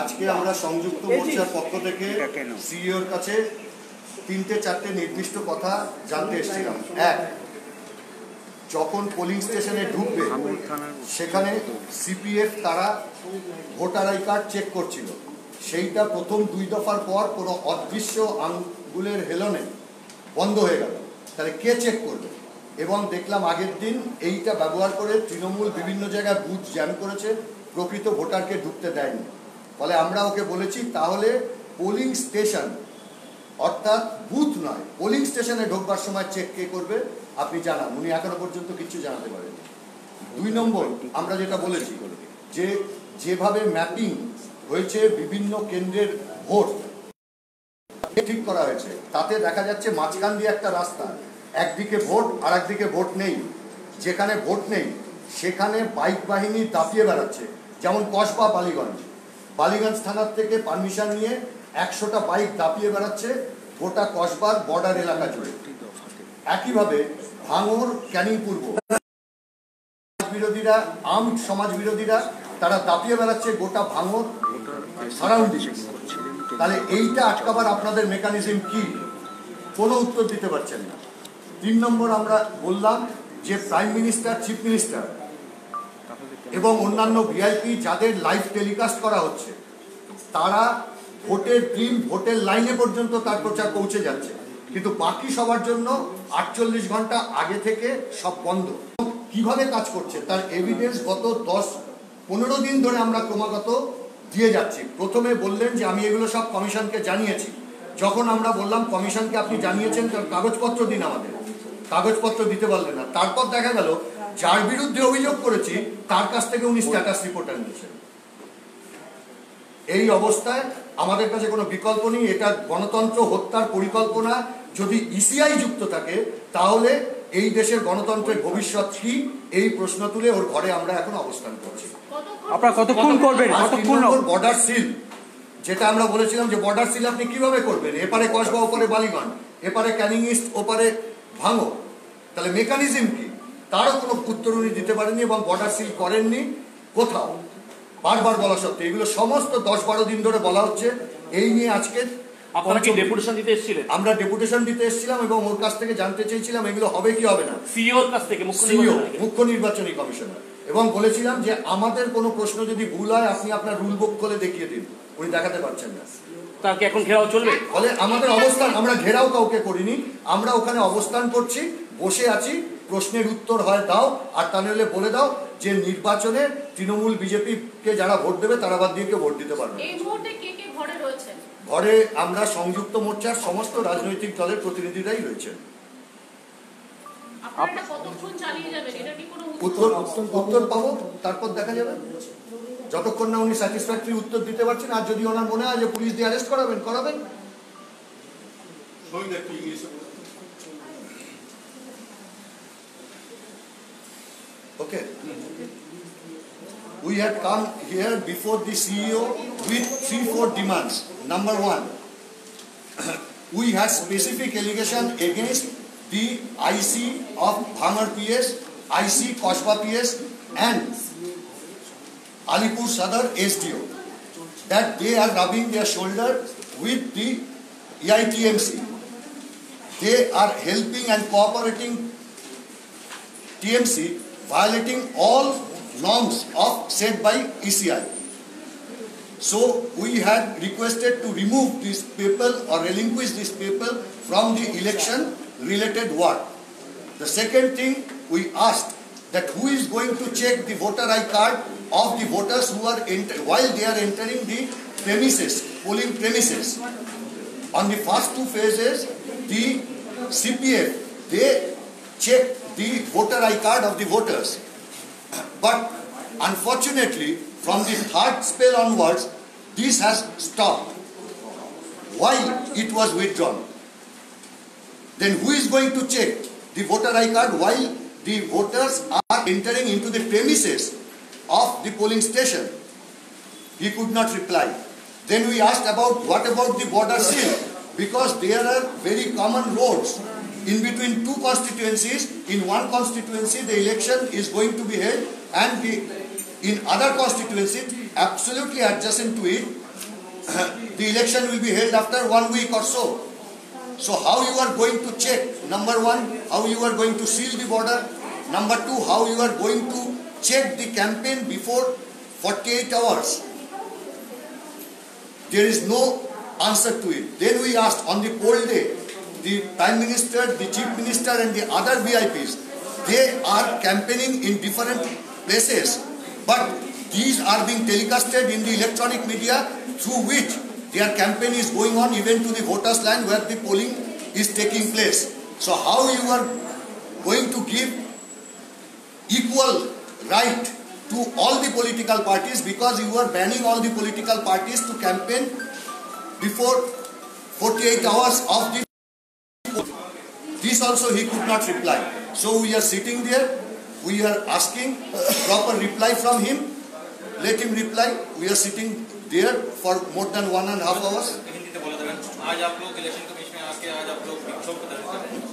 আজকে আমরা সংযুক্ত মোর্চার পক্ষ থেকে সিইওর কাছে 3-4টে নির্দিষ্ট কথা জানতে এসেছিলাম। এক, যখন পোলিং স্টেশনে ঢুকবে সেখানে সিপিএফ তারা ভোটার আই কার্ড চেক করছিল, সেইটা প্রথম 2 দফার পর কোনো অদৃশ্য আঙ্গুলের হেলনে বন্ধ হয়ে গেল। তাহলে কে চেক করবে? এবং দেখলাম আগের দিন এইটা ব্যবহার করে তৃণমূল বিভিন্ন জায়গায় বুথ জ্যাম করেছে, প্রকৃত ভোটারকে ঢুকতে দেয়নি। ফলে আমরা ওকে বলেছি তাহলে পোলিং স্টেশন অর্থাৎ বুথ নয়, পোলিং স্টেশনে ঢোকবার সময় চেক কে করবে আপনি জানান। উনি এখনো পর্যন্ত কিছু জানাতে পারেন। 2 নম্বর, আমরা যেটা বলেছি যে যেভাবে ম্যাপিং হয়েছে বিভিন্ন কেন্দ্রের ভোট ঠিক করা হয়েছে, তাতে দেখা যাচ্ছে মাঝখান দিয়ে একটা রাস্তা, একদিকে ভোট আর একদিকে ভোট নেই। যেখানে ভোট নেই সেখানে বাইক বাহিনী দাপিয়ে বেড়াচ্ছে, যেমন কসবা বালিগঞ্জ থানার থেকে পারমিশন নিয়ে 100টা বাইক দাপিয়ে বেড়াচ্ছে গোটা কসবার বর্ডার এলাকা জুড়ে। একইভাবে ভাঙড়, ক্যানিং পূর্ব বিরোধীরা, আর্মড সমাজ বিরোধীরা তারা দাপিয়ে বেড়াচ্ছে গোটা ভাঙড় সারাউন্ডিং। তাহলে এইটা আটকাবার আপনাদের মেকানিজম কি? কোনো উত্তর দিতে পারছেন না। 3 নম্বর, আমরা বললাম যে প্রাইম মিনিস্টার, চিফ মিনিস্টার এবং অন্যান্য ভিআইপি যাদের লাইভ টেলিকাস্ট করা হচ্ছে, তারা ভোটের দিন ভোটের লাইনে পর্যন্ত তার প্রচার পৌঁছে যাচ্ছে, কিন্তু বাকি সবার জন্য 48 ঘন্টা আগে থেকে সব বন্ধ। কিভাবে কাজ করছে তার এভিডেন্স গত 10-15 দিন ধরে আমরা ক্রমাগত দিয়ে যাচ্ছি। প্রথমে বললেন যে আমি এগুলো সব কমিশনকে জানিয়েছি। যখন আমরা বললাম কমিশনকে আপনি জানিয়েছেন, তার কাগজপত্র দিন, আমাদের কাগজপত্র দিতে পারলেন না। তারপর দেখা গেল যার বিরুদ্ধে অভিযোগ করেছি তার কাছ থেকে উনি স্ট্যাটাস রিপোর্ট নিয়েছেন। এই অবস্থায় আমাদের কাছে কোনো বিকল্প নেই। এটা গণতন্ত্র হত্যার পরিকল্পনা। যদি ইসিআই যুক্ত থাকে তাহলে এই দেশের গণতন্ত্রের ভবিষ্যৎ কি, এই প্রশ্ন তুলে ওর ঘরে আমরা এখন অবস্থান করছি। আপনারা কতক্ষণ করবেন? বর্ডার সিল, যেটা আমরা বলেছিলাম যে বর্ডার সিল আপনি কিভাবে করবেন? এপারে কসবা, ওপারে বালিগঞ্জ, এপারে ক্যানিং ইস্ট, ওপারে ভাঙড়, তাহলে মেকানিজম কি? তারও কোনো উত্তর উনি দিতে পারেননি এবং বর্ডার সিল করেননি কোথাও। বারবার বলা সত্ত্বেও এগুলো সমস্ত 10-12 দিন ধরে বলা হচ্ছে। এই নিয়ে আজকে আপনারা কি ডেপুটেশন দিতে এসেছিলেন? আমরা ডেপুটেশন দিতে এসেছিলাম এবং ওর কাছ থেকে জানতে চেয়েছিলাম এগুলো হবে কি হবে না, সিইওর কাছ থেকে, মুখ্য নির্বাচনী কমিশনার, এবং বলেছিলাম যে আমাদের কোনো প্রশ্ন যদি ভুল হয় আপনি আপনার রুল বুক করে দেখিয়ে দিন। উনি দেখাতে পারছেন না। তাকে এখন ঘেরাও চলবে? ফলে আমাদের অবস্থান, আমরা ঘেরাও কাউকে করিনি, আমরা ওখানে অবস্থান করছি, বসে আছি। প্রশ্নের উত্তর হয় দাও, আর তা নাহলে বলে দাও যে নির্বাচনে তৃণমূল বিজেপিকে যারা ভোট দেবে তারা বাদ দিয়ে কেউ ভোট দিতে পারবে। এই মুহূর্তে কে কে ঘরে রয়েছে? ঘরে আমরা সংযুক্ত মোর্চার সমস্ত রাজনৈতিক দলের প্রতিনিধিরাই রয়েছেন। আপনারা কতক্ষণ চালিয়ে যাবেন? এটা কি কোনো উত্তর পাবো, তারপর দেখা যাবে। যতক্ষণ না উনি স্যাটিসফ্যাক্টরি উত্তর দিতে পারছেন, আর যদি ওনার মনে হয় যে পুলিশ দিয়ে অ্যারেস্ট করাবেন। Okay. We had come here before the CEO with 3-4 demands. Number 1, we had specific allegation against the IC of Bhangar PS, IC Kosba PS and Alipur Sadar SDO that they are rubbing their shoulder with the EITMC. They are helping and cooperating TMC, violating all norms set by ECI. So we had requested to remove these people or relinquish these people from the election related work. The second thing, we asked that who is going to check the voter ID card of the voters who are while they are entering the premises, polling premises. On the first 2 phases, the CPF, they checked the voter ID card of the voters. But unfortunately, from the 3rd spell onwards, this has stopped. Why it was withdrawn? Then who is going to check the voter ID card while the voters are entering into the premises of the polling station? He could not reply. Then we asked about what about the border seal? Because there are very common roads in between 2 constituencies. In one constituency the election is going to be held and in other constituency absolutely adjacent to it. The election will be held after 1 week or so. So how you are going to check? Number one, how you are going to seal the border? Number two, how you are going to check the campaign before 48 hours? There is no answer to it. Then we asked on the poll day, the Prime Minister, the Chief Minister and the other VIPs, they are campaigning in different places. But these are being telecasted in the electronic media through which their campaign is going on even to the voters' land where the polling is taking place. So how you are going to give equal right to all the political parties, because you are banning all the political parties to campaign before 48 hours of the poll. This also he could not reply. So we are sitting there, we are asking proper reply from him. Let him reply. We are sitting there for more than 1.5 hours. Hindi बोला था आज आप लोग election commission में आके आज आप लोग विक्षोभ प्रदर्शन कर रहे हैं।